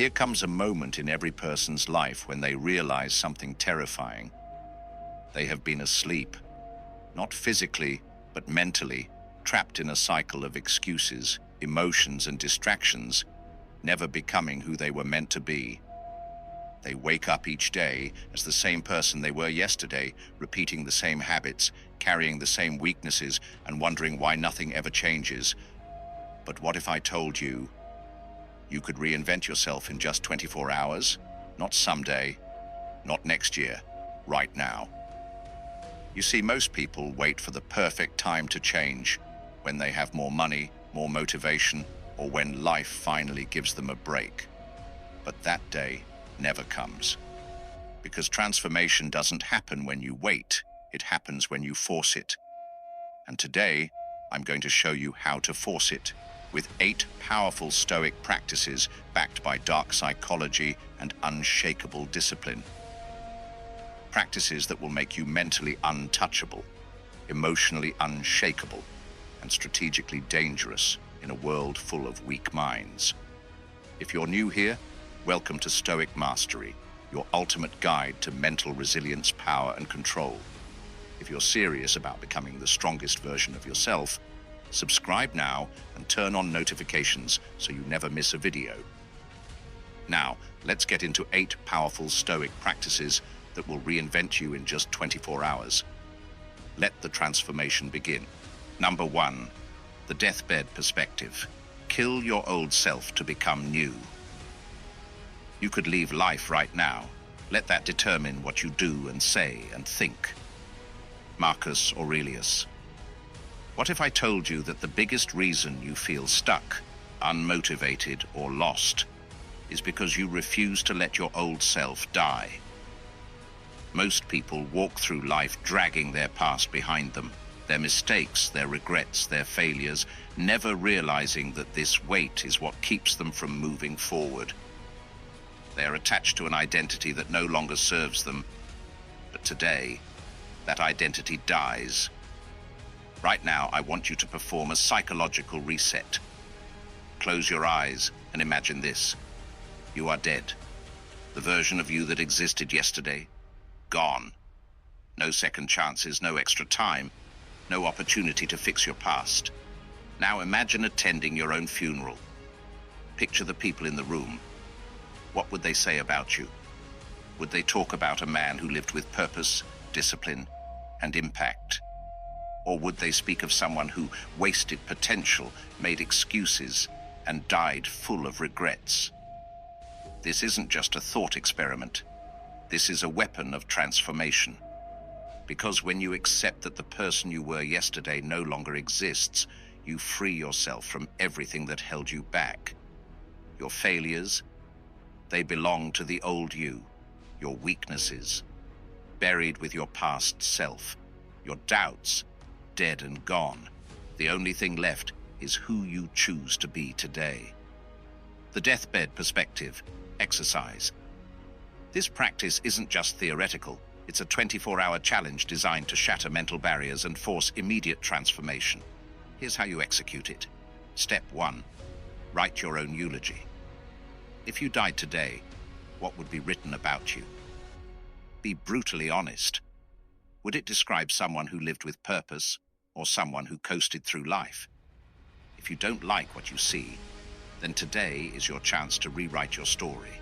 Here comes a moment in every person's life when they realize something terrifying. They have been asleep, not physically, but mentally, trapped in a cycle of excuses, emotions, and distractions, never becoming who they were meant to be. They wake up each day as the same person they were yesterday, repeating the same habits, carrying the same weaknesses, and wondering why nothing ever changes. But what if I told you, you could reinvent yourself in just 24 hours? Not someday, not next year, right now. You see, most people wait for the perfect time to change, when they have more money, more motivation, or when life finally gives them a break. But that day never comes. Because transformation doesn't happen when you wait, it happens when you force it. And today, I'm going to show you how to force it, with 8 powerful Stoic practices backed by dark psychology and unshakable discipline. Practices that will make you mentally untouchable, emotionally unshakable, and strategically dangerous in a world full of weak minds. If you're new here, welcome to Stoic Mastery, your ultimate guide to mental resilience, power, and control. If you're serious about becoming the strongest version of yourself, subscribe now and turn on notifications so you never miss a video. Now, let's get into 8 powerful Stoic practices that will reinvent you in just 24 hours. Let the transformation begin. Number 1, the deathbed perspective. Kill your old self to become new. You could leave life right now. Let that determine what you do and say and think. Marcus Aurelius. What if I told you that the biggest reason you feel stuck, unmotivated, or lost is because you refuse to let your old self die? Most people walk through life dragging their past behind them, their mistakes, their regrets, their failures, never realizing that this weight is what keeps them from moving forward. They are attached to an identity that no longer serves them, but today, that identity dies. Right now, I want you to perform a psychological reset. Close your eyes and imagine this. You are dead. The version of you that existed yesterday, gone. No second chances, no extra time, no opportunity to fix your past. Now imagine attending your own funeral. Picture the people in the room. What would they say about you? Would they talk about a man who lived with purpose, discipline, and impact? Or would they speak of someone who wasted potential, made excuses, and died full of regrets? This isn't just a thought experiment. This is a weapon of transformation. Because when you accept that the person you were yesterday no longer exists, you free yourself from everything that held you back. Your failures, they belong to the old you. Your weaknesses, buried with your past self. Your doubts, dead and gone. The only thing left is who you choose to be today. The deathbed perspective, exercise. This practice isn't just theoretical. It's a 24-hour challenge designed to shatter mental barriers and force immediate transformation. Here's how you execute it. Step 1. Write your own eulogy. If you died today, what would be written about you? Be brutally honest. Would it describe someone who lived with purpose or someone who coasted through life? If you don't like what you see, then today is your chance to rewrite your story.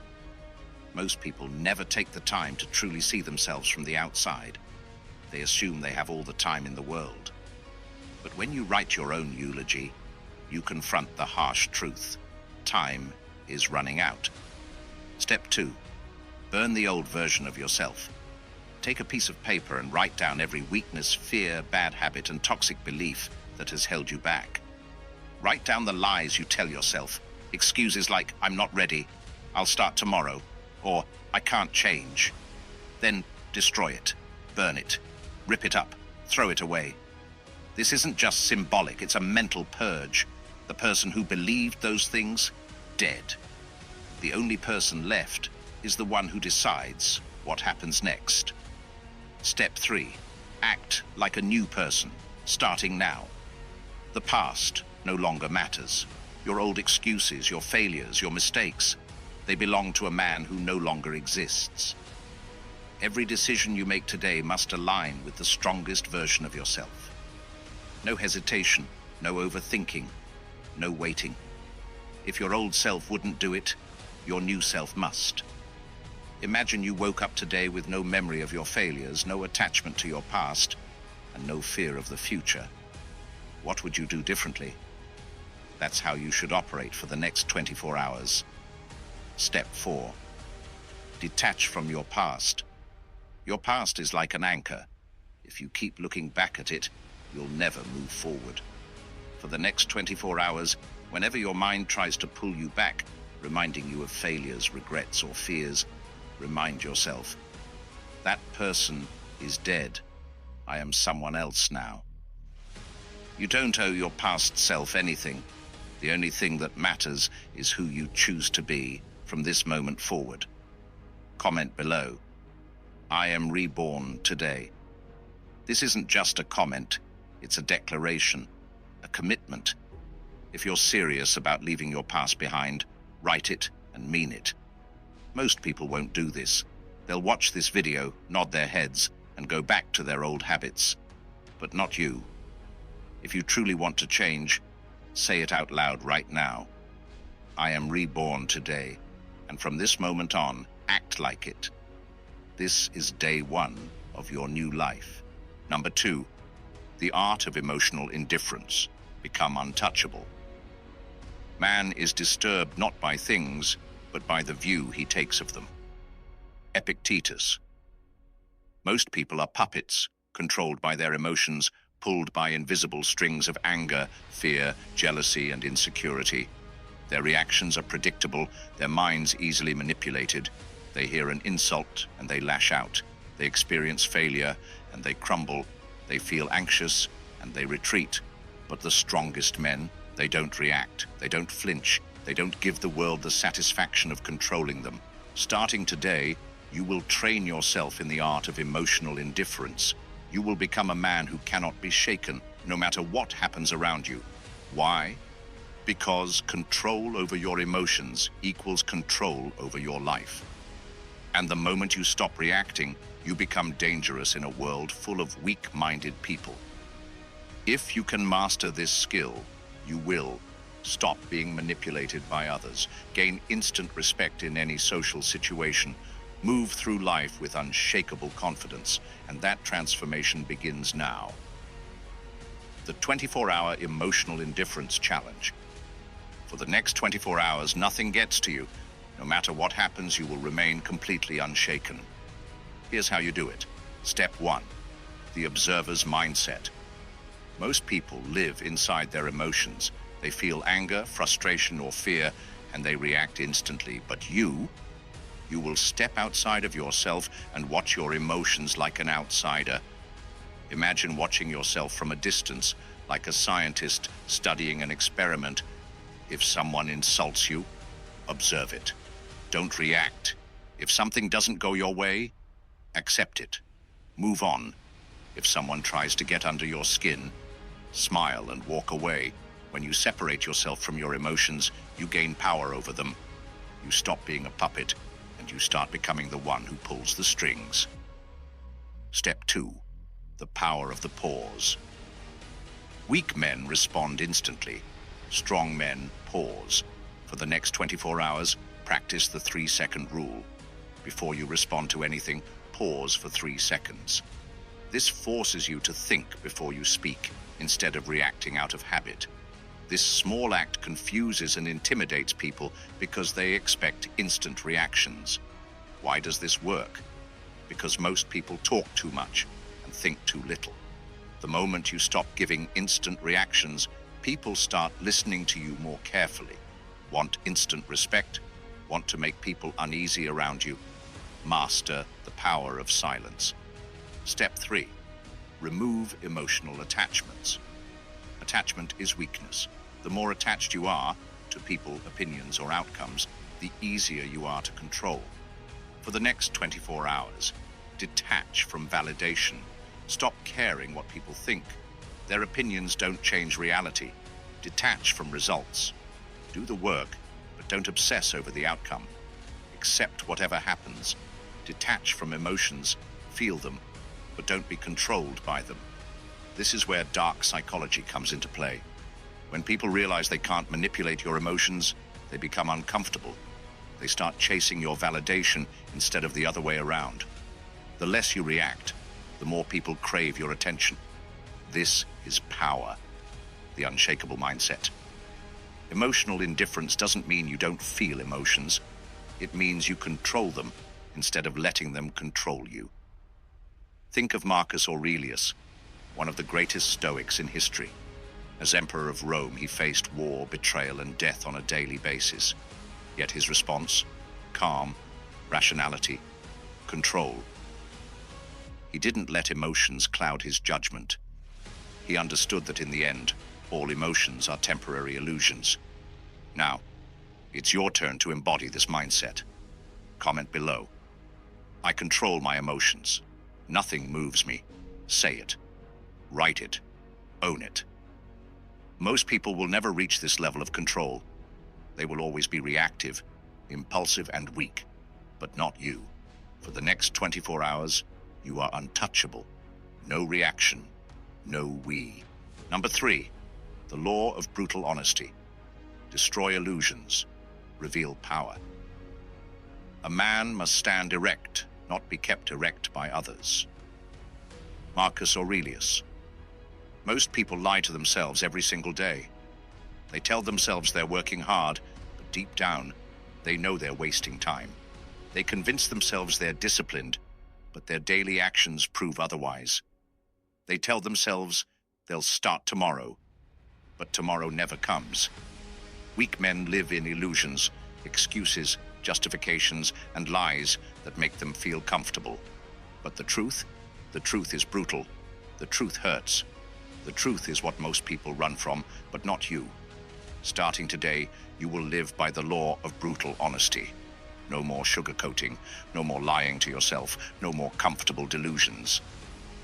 Most people never take the time to truly see themselves from the outside. They assume they have all the time in the world. But when you write your own eulogy, you confront the harsh truth. Time is running out. Step 2. Burn the old version of yourself. Take a piece of paper and write down every weakness, fear, bad habit, and toxic belief that has held you back. Write down the lies you tell yourself. Excuses like, I'm not ready, I'll start tomorrow, or I can't change. Then destroy it, burn it, rip it up, throw it away. This isn't just symbolic, it's a mental purge. The person who believed those things, dead. The only person left is the one who decides what happens next. Step 3. Act like a new person, starting now. The past no longer matters. Your old excuses, your failures, your mistakes, They belong to a man who no longer exists. Every decision you make today must align with the strongest version of yourself. No hesitation, no overthinking, no waiting. If your old self wouldn't do it, your new self must. Imagine you woke up today with no memory of your failures, no attachment to your past, and no fear of the future. What would you do differently? That's how you should operate for the next 24 hours. Step 4. Detach from your past. Your past is like an anchor. If you keep looking back at it, you'll never move forward. For the next 24 hours, whenever your mind tries to pull you back, reminding you of failures, regrets, or fears, remind yourself, that person is dead. I am someone else now. You don't owe your past self anything. The only thing that matters is who you choose to be from this moment forward. Comment below, I am reborn today. This isn't just a comment, it's a declaration, a commitment. If you're serious about leaving your past behind, write it and mean it. Most people won't do this. They'll watch this video, nod their heads, and go back to their old habits. But not you. If you truly want to change, say it out loud right now. I am reborn today, and from this moment on, act like it. This is day 1 of your new life. Number 2, the art of emotional indifference. Become untouchable. Man is disturbed not by things, but by the view he takes of them. Epictetus. Most people are puppets, controlled by their emotions, pulled by invisible strings of anger, fear, jealousy, and insecurity. Their reactions are predictable, their minds easily manipulated. They hear an insult and they lash out. They experience failure and they crumble. They feel anxious and they retreat. But the strongest men, they don't react, they don't flinch, they don't give the world the satisfaction of controlling them. Starting today, you will train yourself in the art of emotional indifference. You will become a man who cannot be shaken, no matter what happens around you. Why? Because control over your emotions equals control over your life. And the moment you stop reacting, you become dangerous in a world full of weak-minded people. If you can master this skill, you will stop being manipulated by others, gain instant respect in any social situation, move through life with unshakable confidence, and that transformation begins now. The 24-hour emotional indifference challenge. For the next 24 hours, nothing gets to you. No matter what happens, you will remain completely unshaken. Here's how you do it. Step 1, the observer's mindset. Most people live inside their emotions. They feel anger, frustration, or fear, and they react instantly. But you will step outside of yourself and watch your emotions like an outsider. Imagine watching yourself from a distance, like a scientist studying an experiment. If someone insults you, observe it. Don't react. If something doesn't go your way, accept it. Move on. If someone tries to get under your skin, smile and walk away. When you separate yourself from your emotions, you gain power over them. You stop being a puppet, and you start becoming the one who pulls the strings. Step 2, the power of the pause. Weak men respond instantly. Strong men pause. For the next 24 hours, practice the 3-second rule. Before you respond to anything, pause for 3 seconds. This forces you to think before you speak, instead of reacting out of habit. This small act confuses and intimidates people because they expect instant reactions. Why does this work? Because most people talk too much and think too little. The moment you stop giving instant reactions, people start listening to you more carefully. Want instant respect? Want to make people uneasy around you? Master the power of silence. Step 3, remove emotional attachments. Attachment is weakness. The more attached you are to people, opinions, or outcomes, the easier you are to control. For the next 24 hours, detach from validation. Stop caring what people think. Their opinions don't change reality. Detach from results. Do the work, but don't obsess over the outcome. Accept whatever happens. Detach from emotions, feel them, but don't be controlled by them. This is where dark psychology comes into play. When people realize they can't manipulate your emotions, they become uncomfortable. They start chasing your validation instead of the other way around. The less you react, the more people crave your attention. This is power, the unshakable mindset. Emotional indifference doesn't mean you don't feel emotions. It means you control them instead of letting them control you. Think of Marcus Aurelius, one of the greatest Stoics in history. As emperor of Rome, he faced war, betrayal, and death on a daily basis. Yet his response? Calm, rationality, control. He didn't let emotions cloud his judgment. He understood that in the end, all emotions are temporary illusions. Now, it's your turn to embody this mindset. Comment below. I control my emotions. Nothing moves me. Say it. Write it. Own it. Most people will never reach this level of control. They will always be reactive, impulsive, and weak. But not you. For the next 24 hours, you are untouchable. No reaction. No we. Number 3, the law of brutal honesty. Destroy illusions. Reveal power. A man must stand erect, not be kept erect by others. Marcus Aurelius. Most people lie to themselves every single day. They tell themselves they're working hard, but deep down, they know they're wasting time. They convince themselves they're disciplined, but their daily actions prove otherwise. They tell themselves they'll start tomorrow, but tomorrow never comes. Weak men live in illusions, excuses, justifications, and lies that make them feel comfortable. But the truth is brutal. The truth hurts. The truth is what most people run from, but not you. Starting today, you will live by the law of brutal honesty. No more sugarcoating, no more lying to yourself, no more comfortable delusions.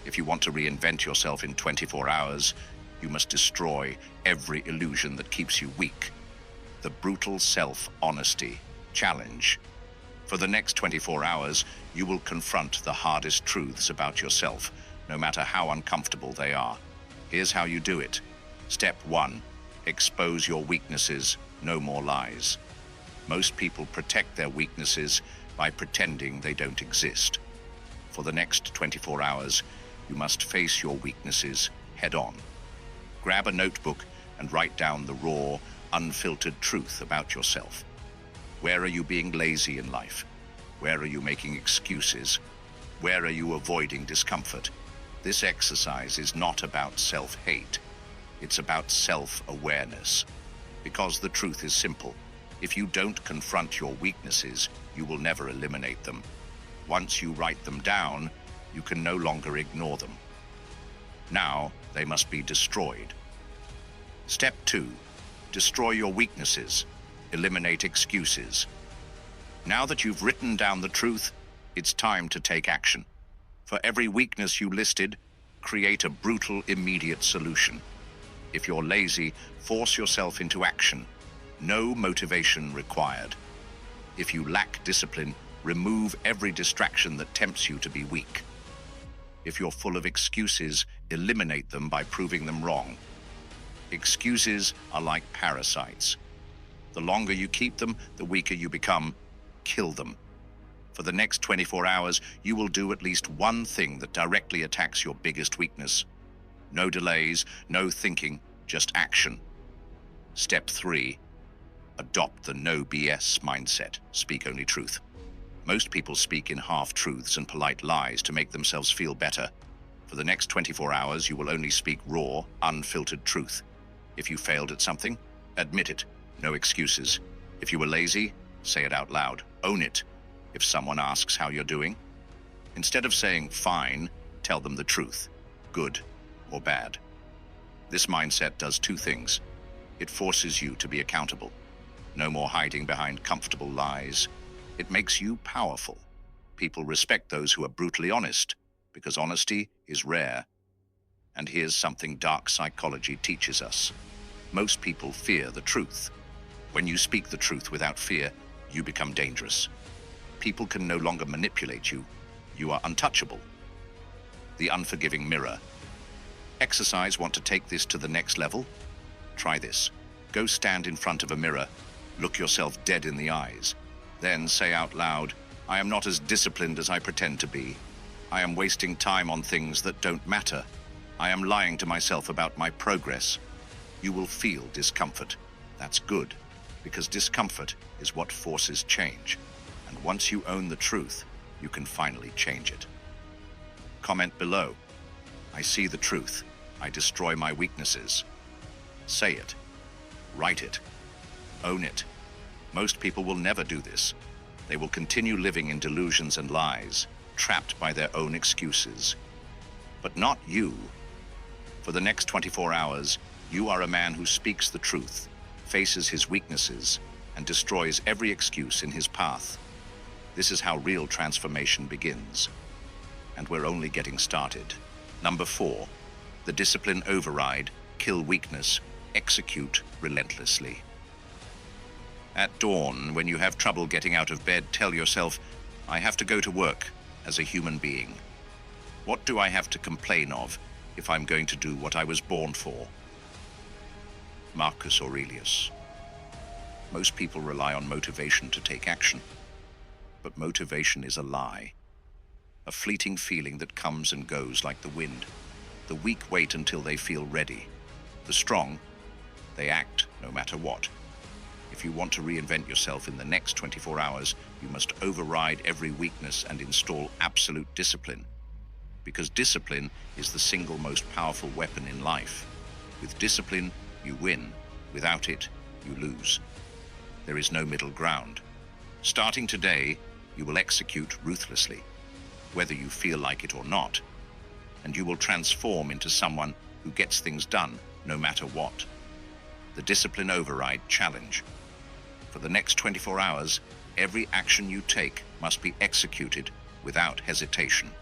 If you want to reinvent yourself in 24 hours, you must destroy every illusion that keeps you weak. The brutal self-honesty challenge. For the next 24 hours, you will confront the hardest truths about yourself, no matter how uncomfortable they are. Here's how you do it. Step 1, expose your weaknesses, no more lies. Most people protect their weaknesses by pretending they don't exist. For the next 24 hours, you must face your weaknesses head-on. Grab a notebook and write down the raw, unfiltered truth about yourself. Where are you being lazy in life? Where are you making excuses? Where are you avoiding discomfort? This exercise is not about self-hate. It's about self-awareness. Because the truth is simple. If you don't confront your weaknesses, you will never eliminate them. Once you write them down, you can no longer ignore them. Now, they must be destroyed. Step 2, destroy your weaknesses. Eliminate excuses. Now that you've written down the truth, it's time to take action. For every weakness you listed, create a brutal, immediate solution. If you're lazy, force yourself into action. No motivation required. If you lack discipline, remove every distraction that tempts you to be weak. If you're full of excuses, eliminate them by proving them wrong. Excuses are like parasites. The longer you keep them, the weaker you become. Kill them. For the next 24 hours, you will do at least one thing that directly attacks your biggest weakness. No delays, no thinking, just action. Step 3, adopt the no BS mindset. Speak only truth. Most people speak in half-truths and polite lies to make themselves feel better. For the next 24 hours, you will only speak raw, unfiltered truth. If you failed at something, admit it. No excuses. If you were lazy, say it out loud. Own it. If someone asks how you're doing, instead of saying fine, tell them the truth, good or bad. This mindset does two things. It forces you to be accountable. No more hiding behind comfortable lies. It makes you powerful. People respect those who are brutally honest, because honesty is rare. And here's something dark psychology teaches us. Most people fear the truth. When you speak the truth without fear, you become dangerous. People can no longer manipulate you. You are untouchable. The unforgiving mirror. Exercise want to take this to the next level? Try this. Go stand in front of a mirror, look yourself dead in the eyes, then say out loud, "I am not as disciplined as I pretend to be. I am wasting time on things that don't matter. I am lying to myself about my progress." You will feel discomfort. That's good, because discomfort is what forces change. And once you own the truth, you can finally change it. Comment below. I see the truth. I destroy my weaknesses. Say it. Write it. Own it. Most people will never do this. They will continue living in delusions and lies, trapped by their own excuses. But not you. For the next 24 hours, you are a man who speaks the truth, faces his weaknesses, and destroys every excuse in his path. This is how real transformation begins. And we're only getting started. Number 4, the discipline override, kill weakness, execute relentlessly. At dawn, when you have trouble getting out of bed, tell yourself, "I have to go to work as a human being. What do I have to complain of if I'm going to do what I was born for?" Marcus Aurelius. Most people rely on motivation to take action. But motivation is a lie. A fleeting feeling that comes and goes like the wind. The weak wait until they feel ready. The strong, they act no matter what. If you want to reinvent yourself in the next 24 hours, you must override every weakness and install absolute discipline. Because discipline is the single most powerful weapon in life. With discipline, you win. Without it, you lose. There is no middle ground. Starting today, you will execute ruthlessly, whether you feel like it or not, and you will transform into someone who gets things done no matter what. The Discipline Override Challenge. For the next 24 hours, every action you take must be executed without hesitation.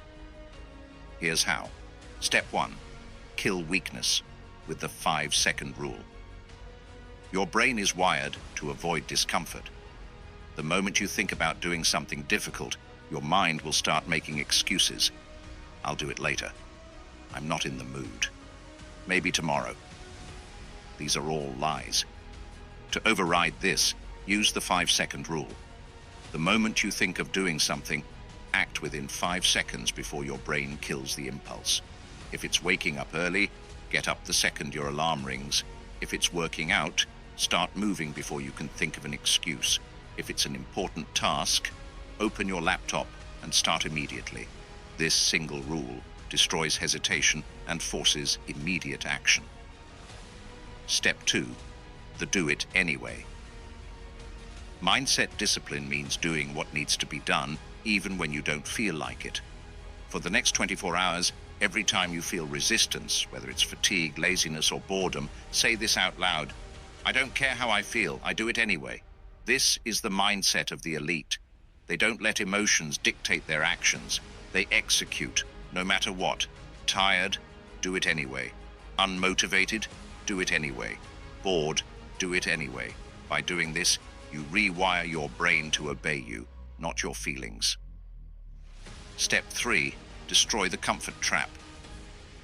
Here's how. Step 1. Kill weakness with the 5-second rule. Your brain is wired to avoid discomfort. The moment you think about doing something difficult, your mind will start making excuses. "I'll do it later. I'm not in the mood. Maybe tomorrow." These are all lies. To override this, use the 5-second rule. The moment you think of doing something, act within 5 seconds before your brain kills the impulse. If it's waking up early, get up the second your alarm rings. If it's working out, start moving before you can think of an excuse. If it's an important task, open your laptop and start immediately. This single rule destroys hesitation and forces immediate action. Step 2. The do it anyway. Mindset discipline means doing what needs to be done even when you don't feel like it. For the next 24 hours, every time you feel resistance, whether it's fatigue, laziness, or boredom, say this out loud. "I don't care how I feel, I do it anyway." This is the mindset of the elite. They don't let emotions dictate their actions. They execute, no matter what. Tired? Do it anyway. Unmotivated? Do it anyway. Bored? Do it anyway. By doing this, you rewire your brain to obey you, not your feelings. Step 3. Destroy the comfort trap.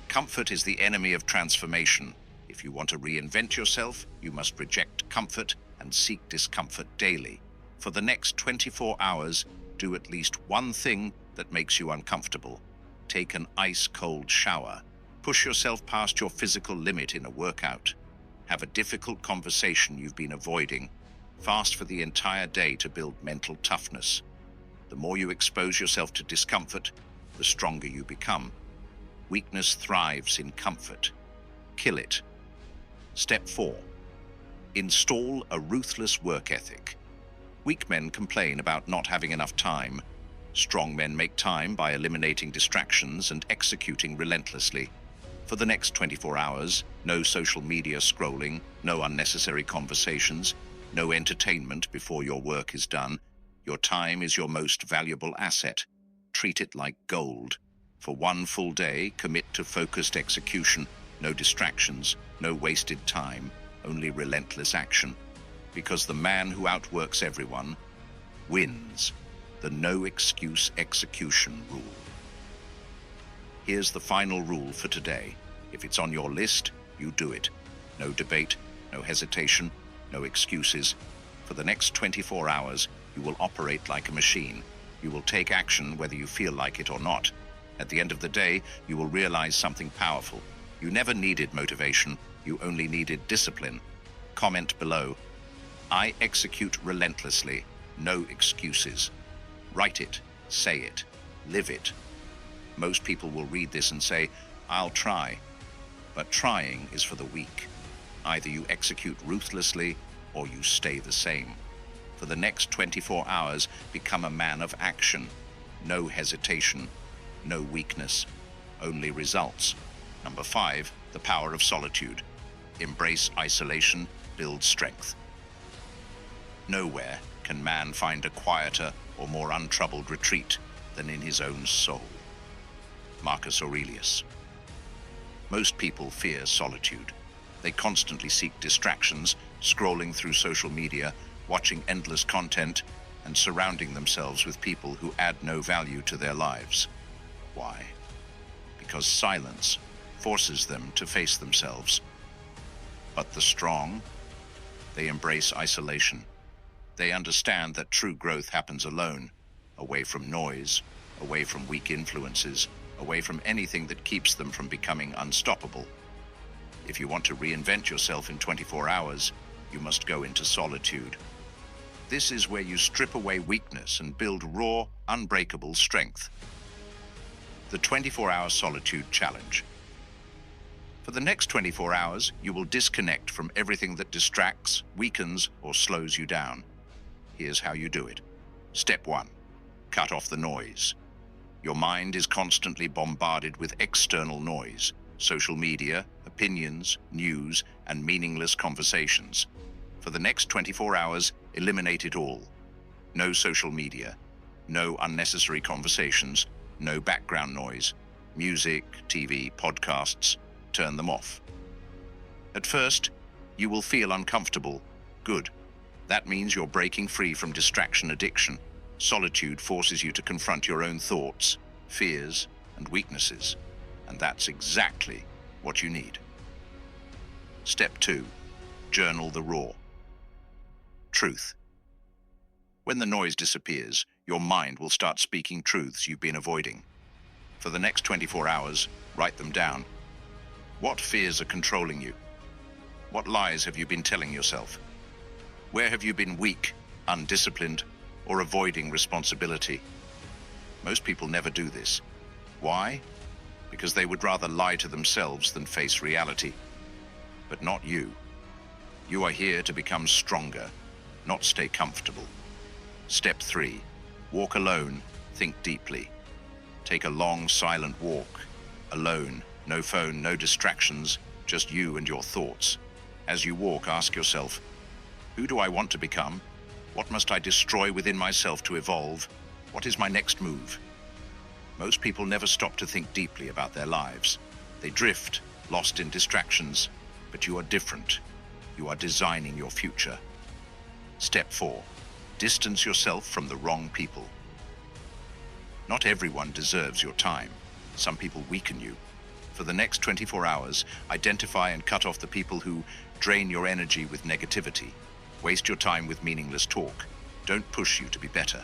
Comfort is the enemy of transformation. If you want to reinvent yourself, you must reject comfort and seek discomfort daily. For the next 24 hours, do at least one thing that makes you uncomfortable. Take an ice-cold shower. Push yourself past your physical limit in a workout. Have a difficult conversation you've been avoiding. Fast for the entire day to build mental toughness. The more you expose yourself to discomfort, the stronger you become. Weakness thrives in comfort. Kill it. Step 4. Install a ruthless work ethic. Weak men complain about not having enough time. Strong men make time by eliminating distractions and executing relentlessly. For the next 24 hours, no social media scrolling, no unnecessary conversations, no entertainment before your work is done. Your time is your most valuable asset. Treat it like gold. For one full day, commit to focused execution. No distractions, no wasted time, only relentless action. Because the man who outworks everyone wins. the no excuse execution rule. Here's the final rule for today. If it's on your list, you do it. No debate, no hesitation, no excuses. For the next 24 hours, you will operate like a machine. You will take action whether you feel like it or not. At the end of the day, you will realize something powerful. You never needed motivation, you only needed discipline. Comment below. I execute relentlessly, no excuses. Write it, say it, live it. Most people will read this and say, I'll try. But trying is for the weak. Either you execute ruthlessly or you stay the same. For the next 24 hours, become a man of action. No hesitation, no weakness, only results. Number 5, the power of solitude. Embrace isolation, build strength. Nowhere can man find a quieter or more untroubled retreat than in his own soul. Marcus Aurelius. Most people fear solitude. They constantly seek distractions, scrolling through social media, watching endless content, and surrounding themselves with people who add no value to their lives. Why? Because silence forces them to face themselves. But the strong, they embrace isolation. They understand that true growth happens alone, away from noise, away from weak influences, away from anything that keeps them from becoming unstoppable. If you want to reinvent yourself in 24 hours, you must go into solitude. This is where you strip away weakness and build raw, unbreakable strength. The 24-hour solitude challenge. For the next 24 hours, you will disconnect from everything that distracts, weakens, or slows you down. Here's how you do it. Step 1. Cut off the noise. Your mind is constantly bombarded with external noise, social media, opinions, news, and meaningless conversations. For the next 24 hours, eliminate it all. No social media, no unnecessary conversations, no background noise, music, TV, podcasts, turn them off. At first, you will feel uncomfortable. Good. That means you're breaking free from distraction addiction. Solitude forces you to confront your own thoughts, fears, and weaknesses. And that's exactly what you need. Step 2. Journal the raw. Truth. When the noise disappears, your mind will start speaking truths you've been avoiding. For the next 24 hours, write them down. What fears are controlling you? What lies have you been telling yourself? Where have you been weak, undisciplined, or avoiding responsibility? Most people never do this. Why? Because they would rather lie to themselves than face reality. But not you. You are here to become stronger, not stay comfortable. Step 3. Walk alone, think deeply. Take a long, silent walk. Alone, no phone, no distractions, just you and your thoughts. As you walk, ask yourself, who do I want to become? What must I destroy within myself to evolve? What is my next move? Most people never stop to think deeply about their lives. They drift, lost in distractions, but you are different. You are designing your future. Step 4. Distance yourself from the wrong people. Not everyone deserves your time. Some people weaken you. For the next 24 hours, identify and cut off the people who drain your energy with negativity. Waste your time with meaningless talk. Don't push you to be better.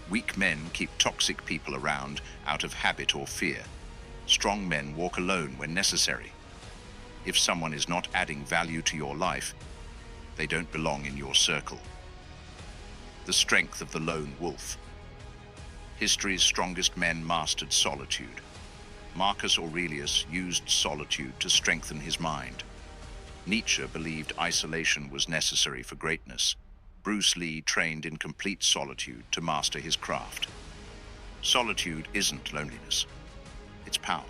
Weak men keep toxic people around out of habit or fear. Strong men walk alone when necessary. If someone is not adding value to your life, they don't belong in your circle. The strength of the lone wolf. History's strongest men mastered solitude. Marcus Aurelius used solitude to strengthen his mind. Nietzsche believed isolation was necessary for greatness. Bruce Lee trained in complete solitude to master his craft. Solitude isn't loneliness, it's power.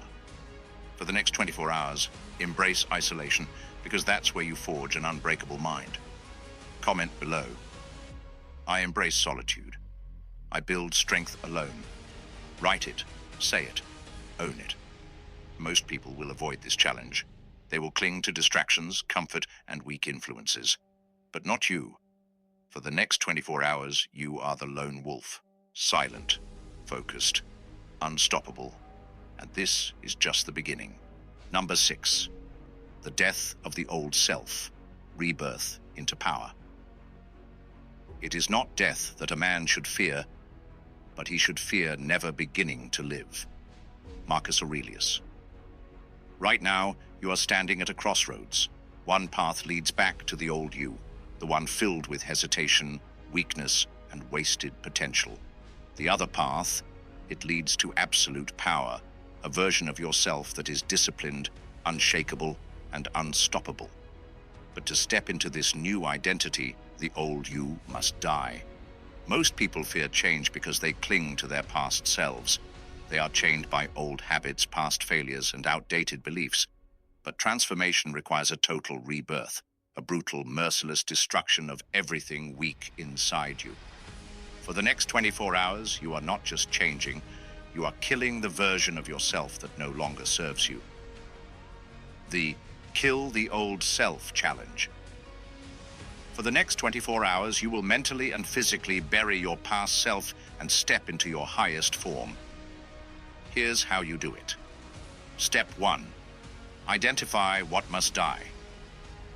For the next 24 hours, embrace isolation, because that's where you forge an unbreakable mind. Comment below. I embrace solitude. I build strength alone. Write it, say it, own it. Most people will avoid this challenge. They will cling to distractions, comfort, and weak influences. But not you. For the next 24 hours, you are the lone wolf. silent, focused, unstoppable. And this is just the beginning. Number 6. The death of the old self, rebirth into power. It is not death that a man should fear, but he should fear never beginning to live. Marcus Aurelius. Right now, you are standing at a crossroads. One path leads back to the old you, the one filled with hesitation, weakness, and wasted potential. The other path, it leads to absolute power, a version of yourself that is disciplined, unshakable, and unstoppable. But to step into this new identity, the old you must die. Most people fear change because they cling to their past selves. They are chained by old habits, past failures, and outdated beliefs. But transformation requires a total rebirth, a brutal, merciless destruction of everything weak inside you. For the next 24 hours, you are not just changing, you are killing the version of yourself that no longer serves you. The Kill the Old Self challenge. For the next 24 hours, you will mentally and physically bury your past self and step into your highest form. Here's how you do it. Step 1. Identify what must die.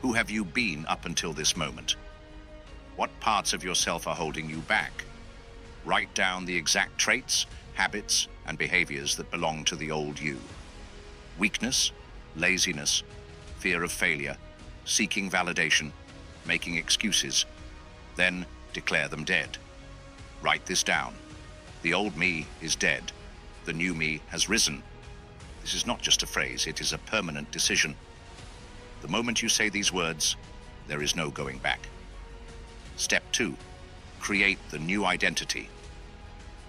Who have you been up until this moment? What parts of yourself are holding you back? Write down the exact traits, habits, and behaviors that belong to the old you. Weakness, laziness, fear of failure, seeking validation, making excuses. Then declare them dead. Write this down. The old me is dead. The new me has risen. This is not just a phrase, it is a permanent decision. The moment you say these words, there is no going back. Step 2. Create the new identity.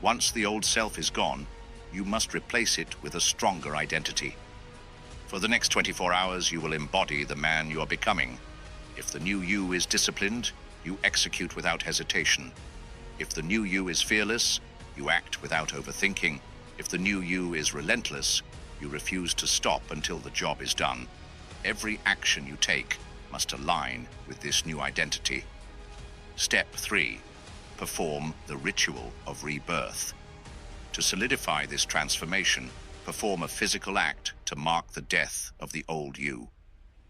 Once the old self is gone, you must replace it with a stronger identity. For the next 24 hours, you will embody the man you are becoming. If the new you is disciplined, you execute without hesitation. If the new you is fearless, you act without overthinking. If the new you is relentless, you refuse to stop until the job is done. Every action you take must align with this new identity. Step 3. Perform the ritual of rebirth. To solidify this transformation, perform a physical act to mark the death of the old you.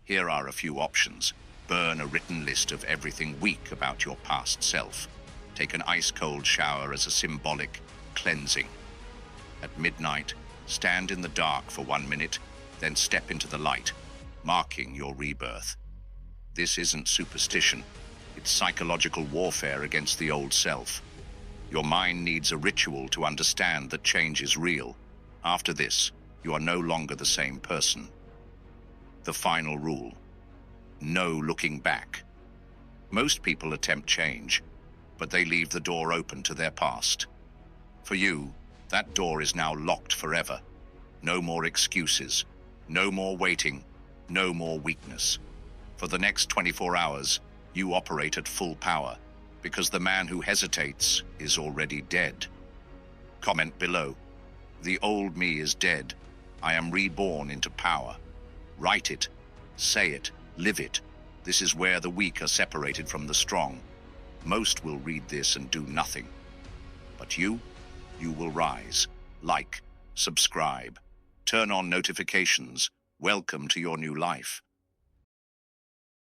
Here are a few options. Burn a written list of everything weak about your past self. Take an ice-cold shower as a symbolic cleansing. At midnight, stand in the dark for 1 minute, then step into the light, marking your rebirth. This isn't superstition. It's psychological warfare against the old self. Your mind needs a ritual to understand that change is real. After this, you are no longer the same person. The final rule. No looking back. Most people attempt change, but they leave the door open to their past. For you, that door is now locked forever. No more excuses, no more waiting, no more weakness. For the next 24 hours, you operate at full power, because the man who hesitates is already dead. Comment below. The old me is dead. I am reborn into power. Write it, say it, live it. This is where the weak are separated from the strong. Most will read this and do nothing. But you will rise. Like, subscribe, turn on notifications. Welcome to your new life.